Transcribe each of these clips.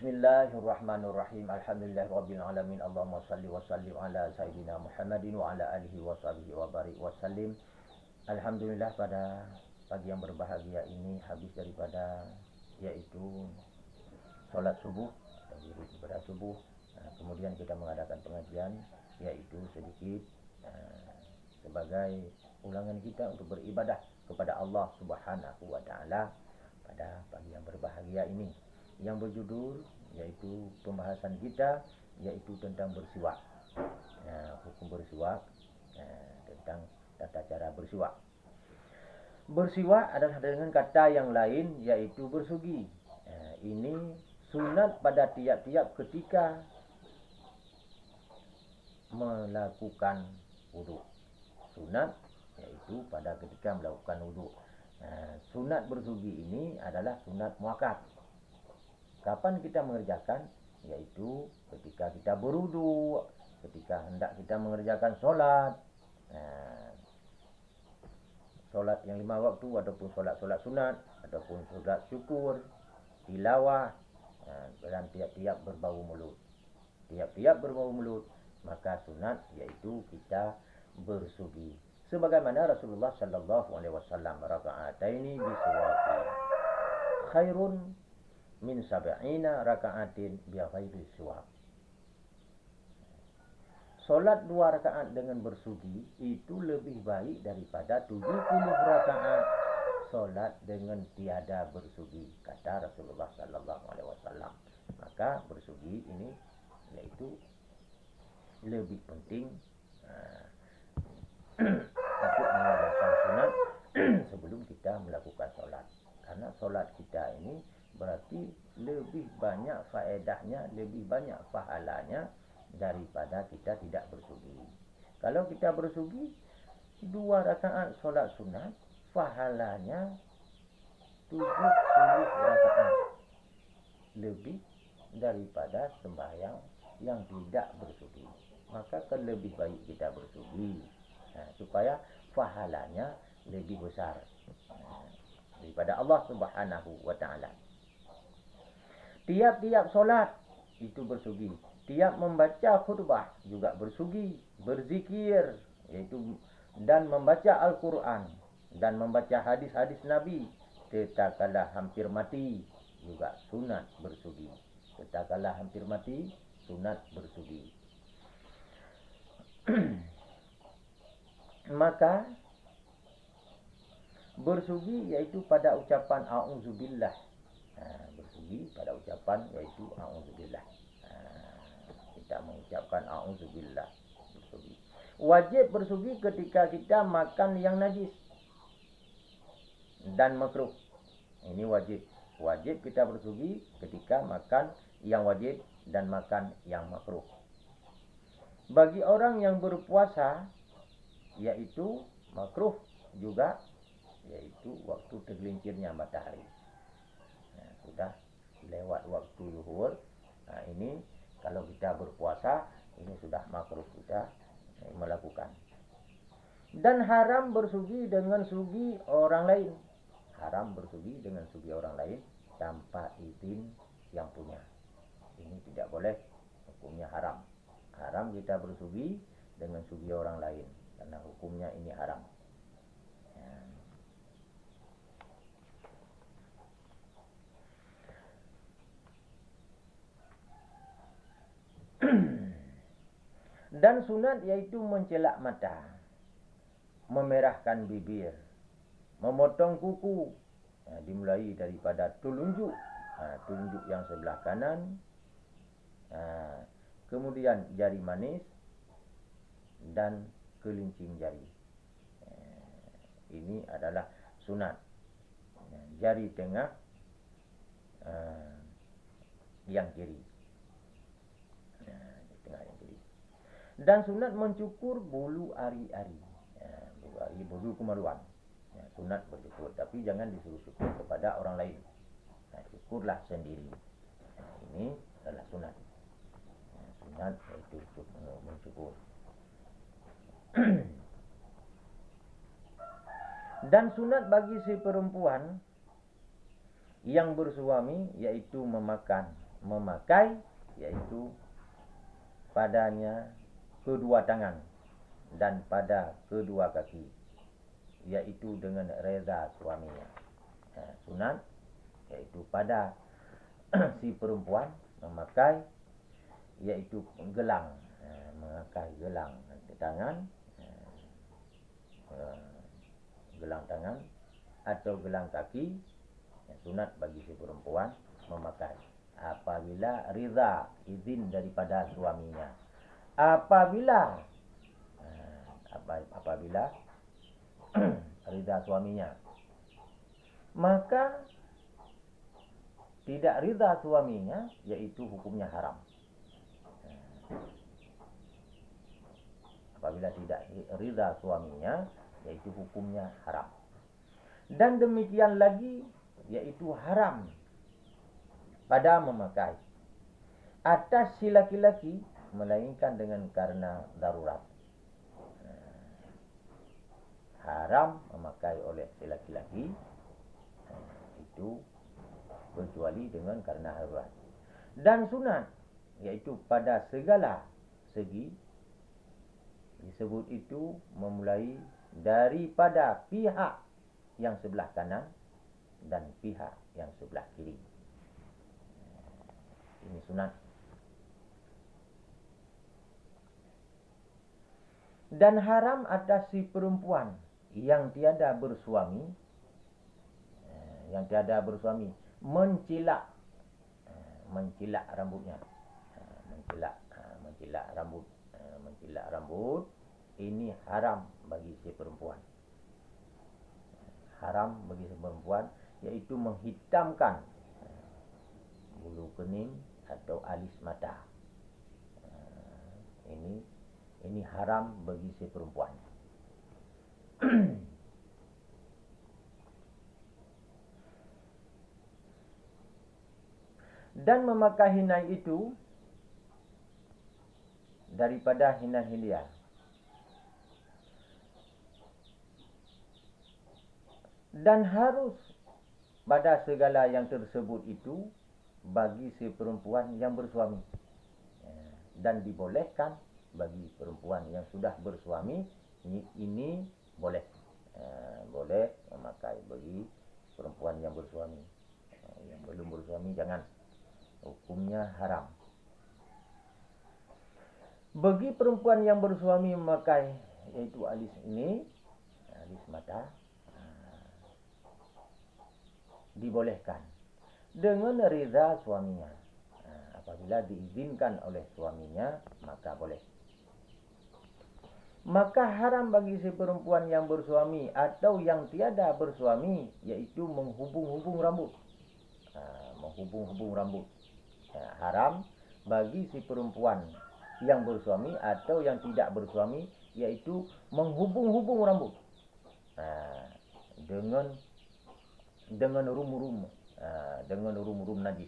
Bismillahirrahmanirrahim. Alhamdulillahirabbil alamin. Allahumma shalli wa sallim ala sayidina Muhammadin wa ala alihi wa sahbihi wa barik wa sallim. Alhamdulillah, pada pagi yang berbahagia ini habis daripada yaitu solat subuh atau wirid pada subuh. Kemudian kita mengadakan pengajian yaitu sedikit sebagai ulangan kita untuk beribadah kepada Allah Subhanahu wa taala pada pagi yang berbahagia ini, yang berjudul yaitu pembahasan kita yaitu tentang bersiwak, hukum bersiwak, tentang tata cara bersiwak. Bersiwak adalah dengan kata yang lain yaitu bersugi. Ini sunat pada tiap-tiap ketika melakukan wudu. Sunat yaitu pada ketika melakukan wudu. Sunat bersugi ini adalah sunat muakkad. Kapan kita mengerjakan? Yaitu ketika kita berwudu, ketika hendak kita mengerjakan solat, solat yang 5 waktu ataupun solat-solat sunat ataupun solat syukur, tilawah, dan tiap-tiap berbau mulut. Tiap-tiap berbau mulut, maka sunat yaitu kita bersugi. Sebagaimana Rasulullah sallallahu alaihi wasallam, raka'ataini bisuwaki khairun min sab'ina raka'atin bi ghairi siwak. Solat 2 rakaat dengan bersugi itu lebih baik daripada 70 rakaat solat dengan tiada bersugi, kata Rasulullah sallallahu alaihi wasallam. Maka bersugi ini yaitu lebih penting untuk mengerjakan sunat sebelum kita melakukan solat. Karena solat kita ini berarti lebih banyak faedahnya, lebih banyak pahalanya daripada kita tidak bersugi. Kalau kita bersugi 2 rakaat solat sunat, pahalanya 70 rakaat lebih daripada sembahyang yang tidak bersugi. Maka kan lebih baik kita bersugi, supaya pahalanya lebih besar daripada Allah Subhanahu wa taala. Tiap-tiap solat itu bersugi. Tiap membaca khutbah juga bersugi, berzikir yaitu dan membaca Al-Quran dan membaca hadis-hadis Nabi tatkala hampir mati juga sunat bersugi. Tatkala hampir mati sunat bersugi. Maka bersugi yaitu pada ucapan a'udzubillah. Bersugi pada ucapan yaitu a'udzubillah. Kita mengucapkan a'udzubillah, bersugi. Wajib bersugi ketika kita makan yang najis dan makruh. Ini wajib. Wajib kita bersugi ketika makan yang wajib dan makan yang makruh. Bagi orang yang berpuasa yaitu makruh juga yaitu waktu tergelincirnya matahari. Sudah lewat waktu zuhur. Ini kalau kita berpuasa ini sudah makruh kita melakukan. Dan haram bersugi dengan sugi orang lain. Haram bersugi dengan sugi orang lain tanpa izin yang punya. Ini tidak boleh, hukumnya haram. Haram kita bersugi dengan sugi orang lain karena hukumnya ini haram. Dan sunat yaitu mencelak mata, memerahkan bibir, memotong kuku, dimulai daripada telunjuk, telunjuk yang sebelah kanan, kemudian jari manis dan kelincing jari. Ini adalah sunat. Jari tengah yang kiri. Tengah yang kiri. Dan sunat mencukur bulu ari-ari. Bulu ari, bulu kemaluan. Sunat bercukur, tapi jangan disuruh cukur kepada orang lain. Cukurlah sendiri. Ini adalah sunat. Sunat yaitu mencukur. Dan sunat bagi si perempuan yang bersuami yaitu memakan memakai, yaitu padanya kedua tangan dan pada kedua kaki, yaitu dengan reza suaminya. Sunat yaitu pada si perempuan memakai, yaitu gelang, memakai gelang di tangan, gelang tangan atau gelang kaki. Sunat bagi si perempuan memakai apabila ridha, izin daripada suaminya. Apabila ridha suaminya, maka tidak ridha suaminya, yaitu hukumnya haram. Apabila tidak ridha suaminya, yaitu hukumnya haram. Dan demikian lagi, yaitu haram pada memakai atas si laki-laki, melainkan dengan karena darurat. Haram memakai oleh si laki-laki itu kecuali dengan karena darurat. Dan sunat yaitu pada segala segi, disebut itu memulai daripada pihak yang sebelah kanan dan pihak yang sebelah kiri. Ini sunat. Dan haram atas si perempuan yang tiada bersuami, mencilak rambutnya, mencilak rambut. Ini haram bagi si perempuan. Haram bagi si perempuan, yaitu menghitamkan bulu kening atau alis mata. Ini haram bagi si perempuan. Dan memakai hinai itu daripada hinai hilia. Dan harus pada segala yang tersebut itu bagi si perempuan yang bersuami. Dan dibolehkan bagi perempuan yang sudah bersuami, ini boleh. Boleh memakai bagi perempuan yang bersuami. Yang belum bersuami jangan. Hukumnya haram. Bagi perempuan yang bersuami memakai, yaitu alis ini, alis mata, dibolehkan dengan rida suaminya. Apabila diizinkan oleh suaminya, maka boleh. Maka haram bagi si perempuan yang bersuami atau yang tiada bersuami, yaitu menghubung-hubung rambut. Menghubung-hubung rambut. Haram bagi si perempuan yang bersuami atau yang tidak bersuami, yaitu menghubung-hubung rambut dengan rum-rum, najis.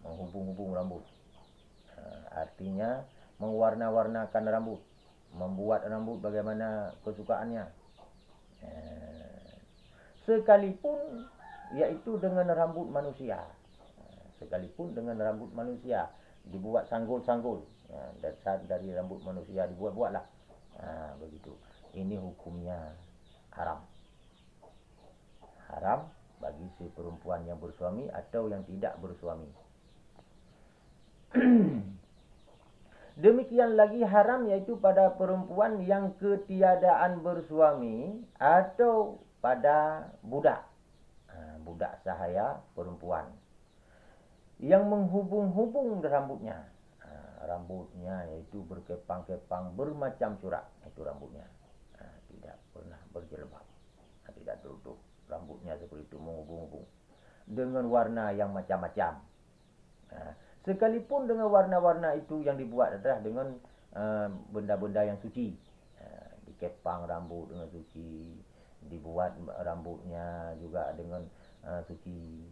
Menghubung-hubung rambut, artinya mewarna-warnakan rambut, membuat rambut bagaimana kesukaannya, sekalipun yaitu dengan rambut manusia. Dibuat sanggul-sanggul, dasar dari rambut manusia dibuat-buatlah, begitu. Ini hukumnya haram. Haram bagi si perempuan yang bersuami atau yang tidak bersuami. Demikian lagi haram yaitu pada perempuan yang ketiadaan bersuami atau pada budak. Budak sahaya perempuan yang menghubung-hubung rambutnya. Rambutnya yaitu berkepang-kepang bermacam corak, itu rambutnya. Tidak pernah berjilbab, tidak tertutup. Rambutnya seperti itu menghubung-hubung dengan warna yang macam-macam. Sekalipun dengan warna-warna itu yang dibuat adalah dengan benda-benda yang suci. Dikepang rambut dengan suci, dibuat rambutnya juga dengan suci.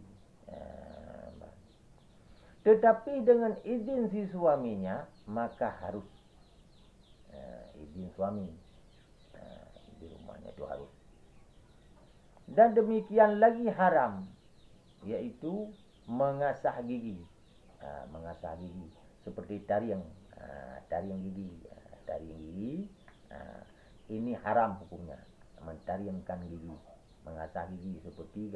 Tetapi dengan izin si suaminya, maka harus izin suami di rumahnya itu harus. Dan demikian lagi haram, yaitu mengasah gigi. Mengasah gigi seperti taring, taring gigi, taring gigi. Ini haram hukumnya, mentaringkan gigi, mengasah gigi seperti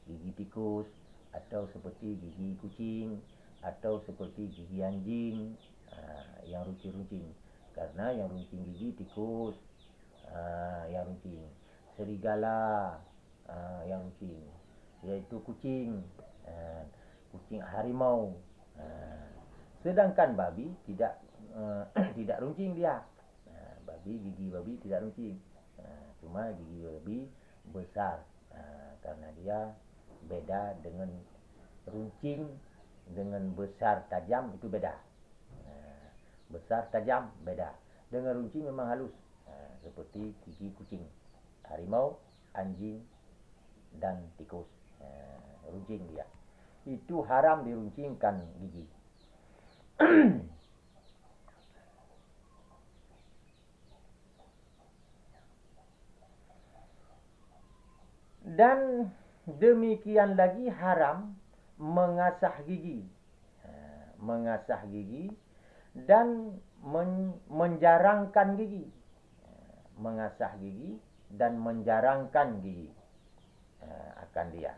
gigi tikus, atau seperti gigi kucing, atau seperti gigi anjing yang runcing-runcing. Karena yang runcing gigi tikus, yang runcing, serigala yang runcing, yaitu kucing, kucing harimau. Sedangkan babi tidak tidak runcing dia. Gigi babi tidak runcing, cuma gigi babi besar, karena dia beda dengan runcing dengan besar tajam, itu beda. Besar tajam beda, dengan runcing memang halus, seperti gigi kucing, harimau, anjing, dan tikus. Runcing dia, itu haram diruncingkan gigi. Dan demikian lagi haram mengasah gigi, mengasah gigi dan menjarangkan gigi, mengasah gigi dan menjarangkan gigi akan dia,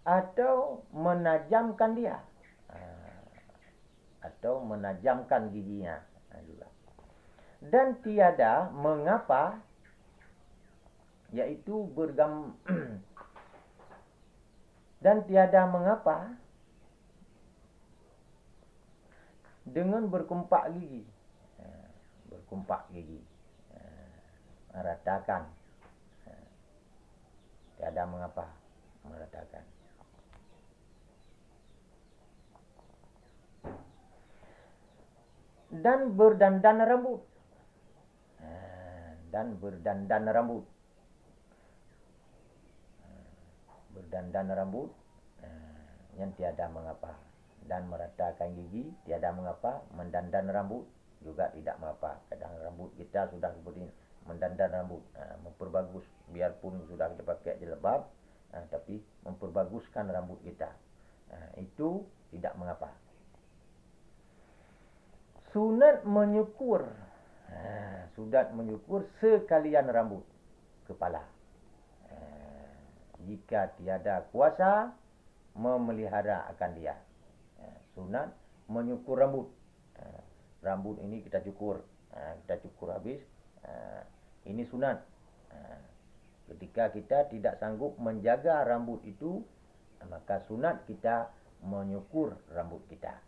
atau menajamkan dia, atau menajamkan giginya juga. Dan tiada mengapa, yaitu dan tiada mengapa dengan berkumpak gigi, berkumpak gigi, meratakan, tiada mengapa meratakan. Dan berdandan rambut, dan berdandan rambut, berdandan rambut yang tiada mengapa, dan meratakan gigi tiada mengapa, mendandan rambut juga tidak mengapa. Kadang rambut kita sudah seperti mendandan rambut, memperbagus, biarpun sudah kita pakai jilbab, tapi memperbaguskan rambut kita, itu tidak mengapa. Sunat menyukur, sunat menyukur sekalian rambut kepala, jika tiada kuasa memelihara akan dia. Sunat menyukur rambut. Rambut ini kita cukur, kita cukur habis, ini sunat. Ketika kita tidak sanggup menjaga rambut itu, maka sunat kita menyukur rambut kita.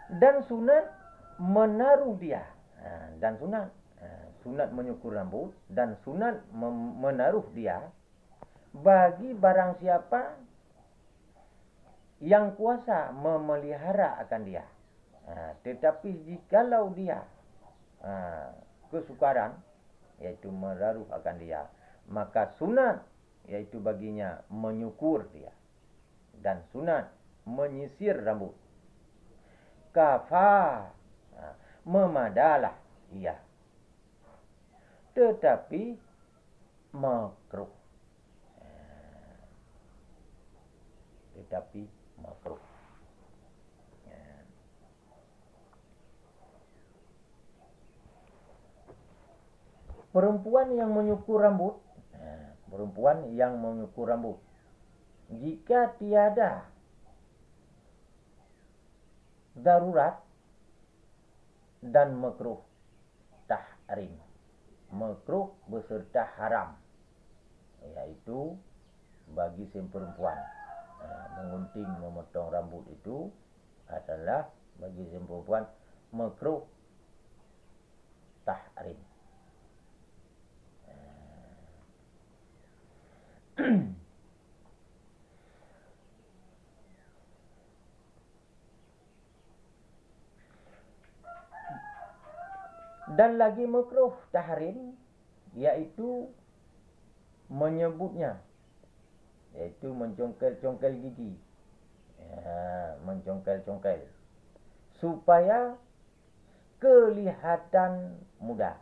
Dan sunat menaruh dia, dan sunat menyukur rambut dan sunat menaruh dia bagi barang siapa yang kuasa memelihara akan dia. Tetapi jikalau dia kesukaran, yaitu menaruh akan dia, maka sunat yaitu baginya menyukur dia, dan sunat menyisir rambut. Kafa, memadalah ia, tetapi makruh, tetapi makruh. Perempuan yang menyukur rambut, perempuan yang menyukur rambut, jika tiada darurat dan makruh tahrim, makruh beserta haram, yaitu bagi si perempuan, mengunting, memotong rambut itu adalah bagi si perempuan makruh tahrim. Dan lagi makruh tahrim, yaitu menyebutnya, yaitu mencongkel-congkel gigi, mencongkel-congkel, supaya kelihatan muda.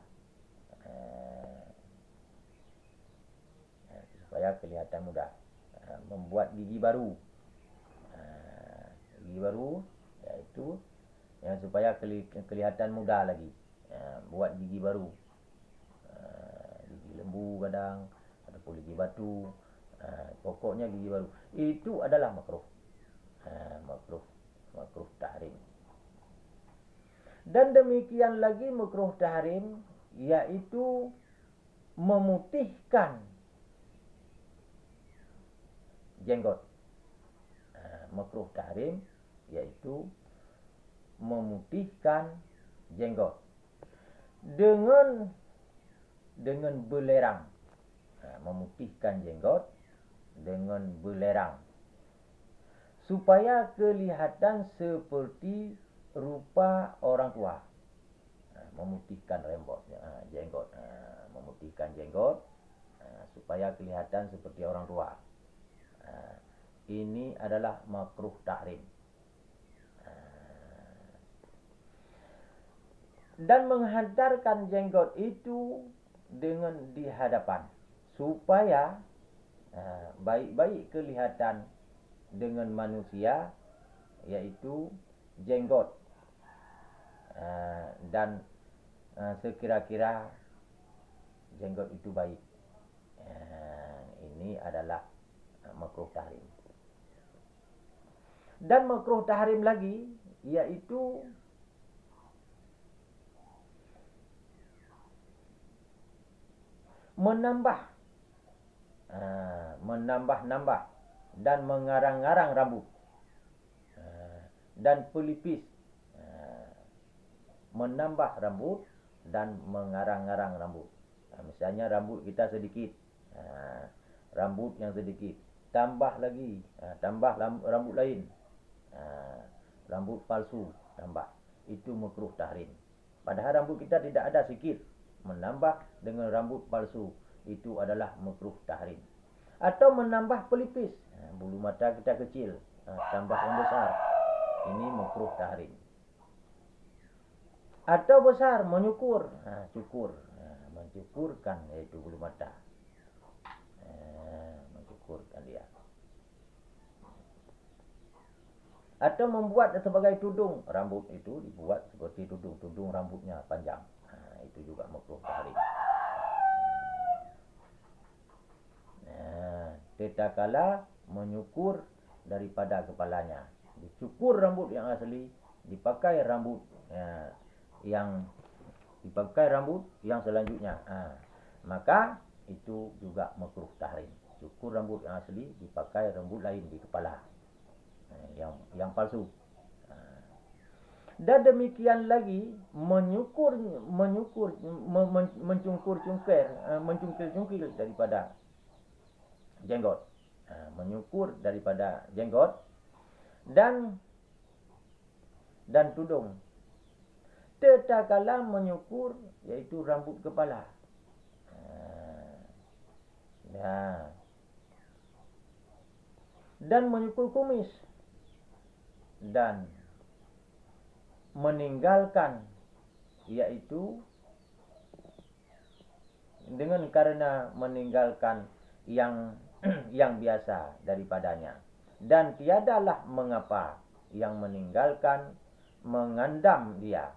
Supaya kelihatan muda. Membuat gigi baru. Gigi baru iaitu yang supaya kelihatan muda lagi. Buat gigi baru. Gigi lembu kadang, ataupun gigi batu. Pokoknya gigi baru. Itu adalah makruh. Makruh tahrim. Dan demikian lagi makruh tahrim, yaitu memutihkan jenggot. Makruh tahrim yaitu memutihkan jenggot dengan belerang. Memutihkan jenggot dengan belerang supaya kelihatan seperti rupa orang tua. Memutihkan jenggot, memutihkan jenggot supaya kelihatan seperti orang tua. Ini adalah makruh tahrim. Dan menghantarkan jenggot itu dengan di hadapan supaya baik-baik kelihatan dengan manusia, yaitu jenggot, dan sekira-kira jenggot itu baik. Ini adalah makruh tahrim. Dan makruh tahrim lagi yaitu menambah dan mengarang-arang rambut dan pelipis. Menambah rambut dan mengarang-arang rambut. Misalnya rambut kita sedikit, rambut yang sedikit, tambah lagi, tambah rambut lain, rambut palsu tambah. Itu makruh tahrim. Padahal rambut kita tidak ada sikit, menambah dengan rambut palsu, itu adalah makruh tahrim. Atau menambah pelipis, bulu mata kita kecil, tambah yang besar, ini makruh tahrim. Atau besar, menyukur, mencukurkan, yaitu bulu mata, mencukurkan dia. Atau membuat sebagai tudung, rambut itu dibuat seperti tudung rambutnya panjang, itu juga makruh tahrim. Tatkala menyukur daripada kepalanya, dicukur rambut yang asli, dipakai rambut yang selanjutnya, maka itu juga makruh tahrim. Cukur rambut yang asli, dipakai rambut lain di kepala, yang palsu. Dan demikian lagi mencungkil daripada jenggot, menyukur daripada jenggot dan tudung. Tatkala menyukur yaitu rambut kepala. Dan menyukur kumis dan meninggalkan, yaitu dengan karena meninggalkan yang biasa daripadanya. Dan tiadalah mengapa yang meninggalkan mengandam dia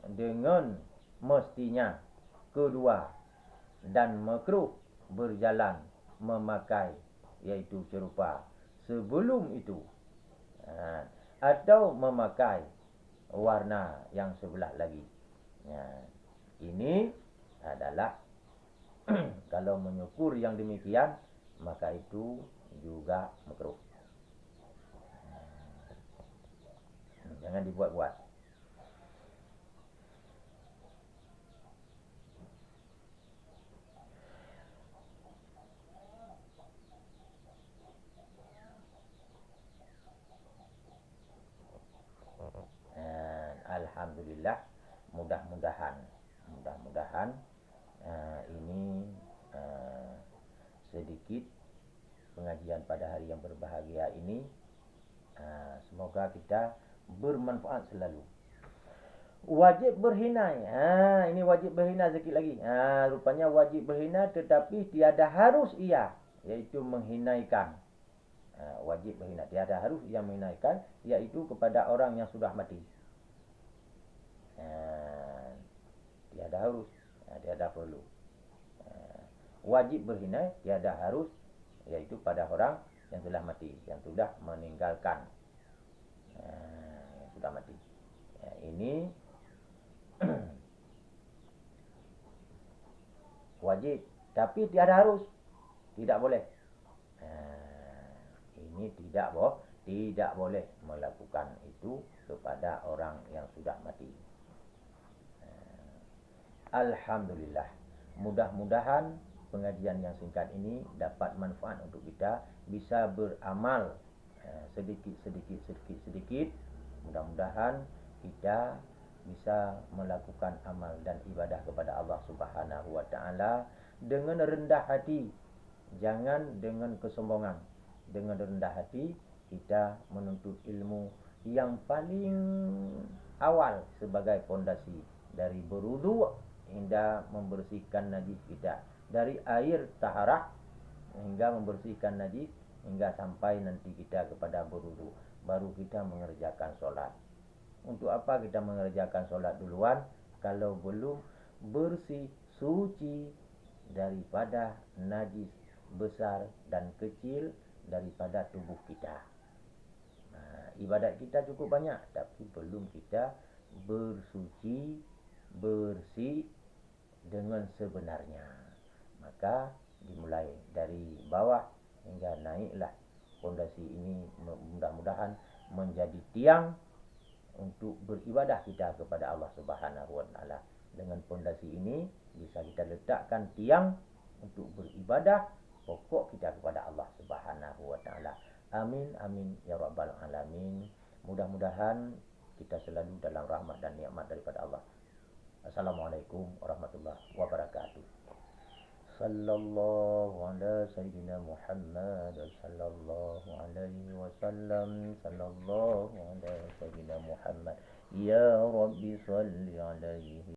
dengan mestinya kedua, dan makruh berjalan memakai, yaitu serupa sebelum itu, atau memakai warna yang sebelah lagi. Ini adalah kalau menyukur yang demikian, maka itu juga makruh. Jangan dibuat-buat. Alhamdulillah, mudah-mudahan ini sedikit pengajian pada hari yang berbahagia ini, semoga kita bermanfaat selalu. Wajib berhinai. Ini wajib berhinai sikit lagi. Rupanya wajib berhinai tetapi tiada harus ia, iaitu menghinaikan. Wajib berhinai. Tiada harus ia menghinaikan, iaitu kepada orang yang sudah mati. Tiada harus, tiada perlu. Wajib berhinai, tiada harus, iaitu pada orang yang telah mati, yang sudah meninggalkan, yang sudah mati. Ini wajib, tapi tiada harus, tidak boleh. Ini tidak boleh melakukan itu kepada orang yang sudah mati. Alhamdulillah. Mudah-mudahan pengajian yang singkat ini dapat manfaat untuk kita, bisa beramal sedikit. Mudah-mudahan kita bisa melakukan amal dan ibadah kepada Allah Subhanahu wa taala dengan rendah hati, jangan dengan kesombongan. Dengan rendah hati kita menuntut ilmu yang paling awal sebagai pondasi, dari berwudu hingga membersihkan najis kita, dari air taharah hingga membersihkan najis, hingga sampai nanti kita kepada berwudu, baru kita mengerjakan solat. Untuk apa kita mengerjakan solat duluan kalau belum bersih, suci daripada najis besar dan kecil daripada tubuh kita. Ibadat kita cukup banyak, tapi belum kita bersuci, bersih dengan sebenarnya. Maka dimulai dari bawah hingga naiklah pondasi ini, mudah-mudahan menjadi tiang untuk beribadah kita kepada Allah Subhanahu wa taala. Dengan pondasi ini bisa kita letakkan tiang untuk beribadah pokok kita kepada Allah Subhanahu wa taala. Amin amin ya rabbal alamin. Mudah-mudahan kita selalu dalam rahmat dan nikmat daripada Allah. Assalamualaikum warahmatullahi wabarakatuh. Sallallahu ala sayyidina Muhammad, sallallahu alaihi wasallam, sallallahu ala sayyidina Muhammad. Ya Rabbi salli alaihi